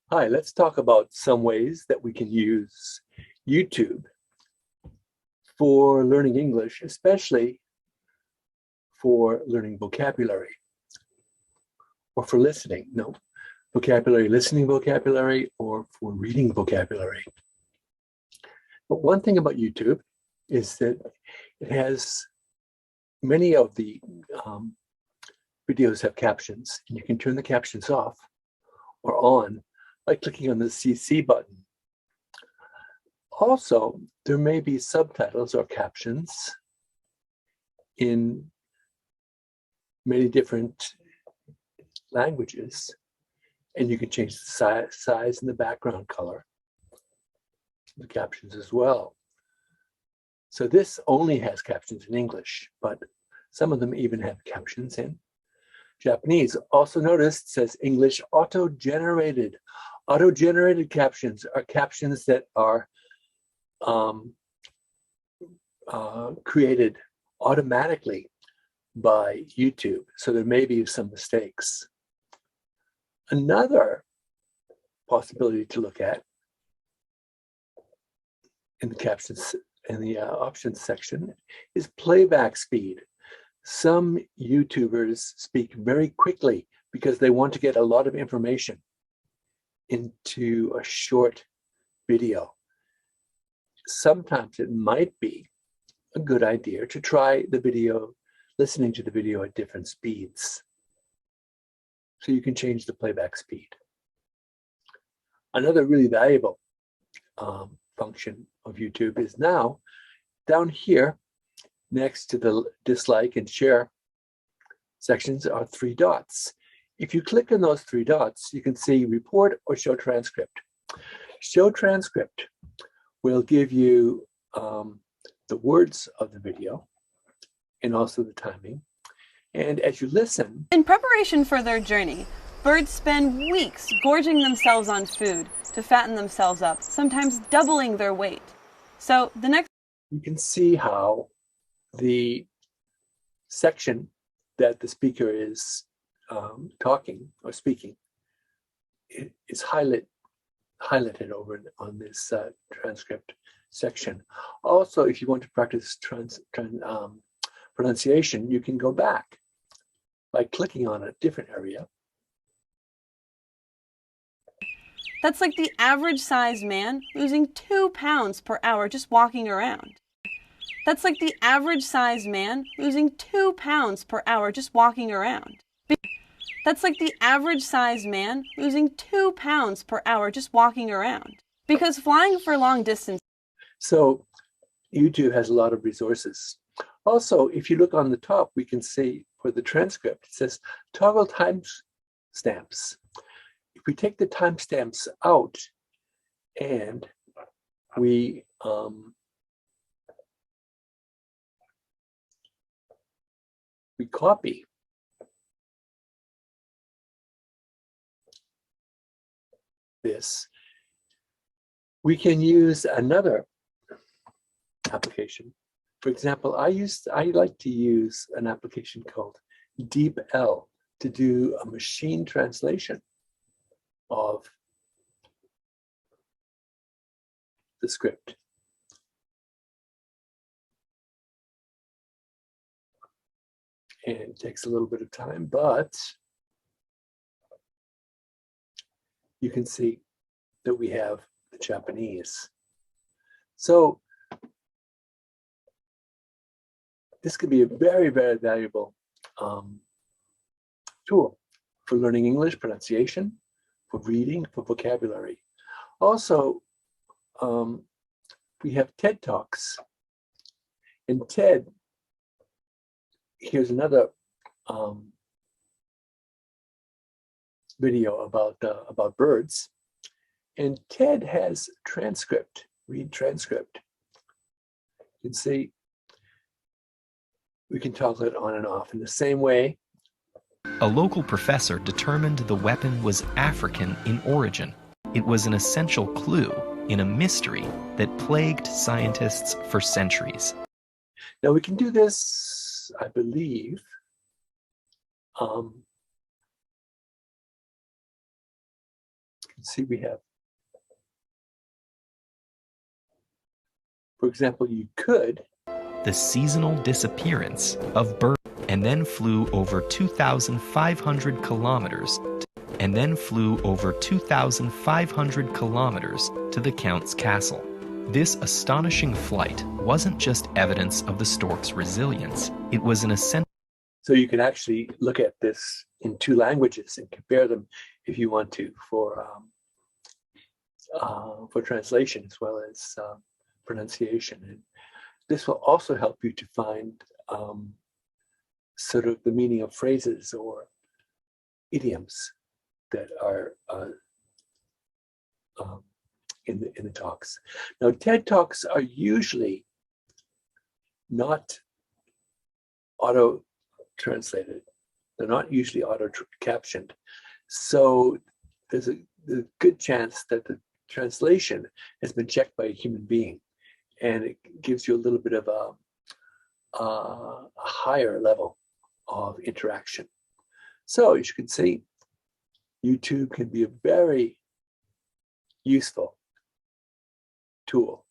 Hi, let's talk about some ways that we can use YouTube for learning English, especially for learning vocabulary or for listening. No, vocabulary, listening vocabulary, or for reading vocabulary. But one thing about YouTube is that it has many of the videos have captions, and you can turn the captions off or on by clicking on the CC button. Also, there may be subtitles or captions in many different languages, and you can change the size and the background color of the captions as well. So this only has captions in English, but some of them even have captions in Japanese. Also notice it says English auto-generated. Auto-generated captions are captions that are created automatically by YouTube. So there may be some mistakes. Another possibility to look at in the captions in the options section is playback speed. Some YouTubers speak very quickly because they want to get a lot of information into a short video. Sometimes it might be a good idea to try the video, listening to the video at different speeds. So you can change the playback speed. Another really valuable function of YouTube is now down here next to the dislike and share sections are 3 dots. If you click on those 3 dots, you can see report or show transcript. Show transcript will give you the words of the video and also the timing. And as you listen... In preparation for their journey, birds spend weeks gorging themselves on food to fatten themselves up, sometimes doubling their weight. So the next... You can see how the section that the speaker is talking or speaking is highlighted over on this transcript section. Also, if you want to practice pronunciation, you can go back by clicking on a different area. That's like the average sized man losing 2 pounds per hour just walking around. That's like the average sized man losing 2 pounds per hour just walking around. That's like the average sized man losing 2 pounds per hour just walking around. Because flying for long distance. So YouTube has a lot of resources. Also, if you look on the top, we can see for the transcript, it says toggle timestamps. If we take the timestamps out and we copy this, we can use another application. For example, I like to use an application called DeepL to do a machine translation of the script. And it takes a little bit of time, but you can see that we have the Japanese. So this could be a very, very valuable tool for learning English pronunciation, for reading, for vocabulary. Also, we have TED Talks. And TED, here's another video about birds. And TED has transcript, read transcript. You can see we can toggle it on and off in the same way. A local professor determined the weapon was African in origin. It was an essential clue in a mystery that plagued scientists for centuries. Now we can do this, I believe, can see we have, for example, you could. The seasonal disappearance of birds, and then flew over 2,500 kilometers, and then flew over 2,500 kilometers to the Count's castle. This astonishing flight wasn't just evidence of the stork's resilience, it was an essential. So you can actually look at this in two languages and compare them if you want to for translation as well as pronunciation. And this will also help you to find sort of the meaning of phrases or idioms that are in the talks. Now, TED Talks are usually not auto-translated. They're not usually auto-captioned. So there's a good chance that the translation has been checked by a human being, and it gives you a little bit of a higher level of interaction. So as you can see, YouTube can be a very useful tool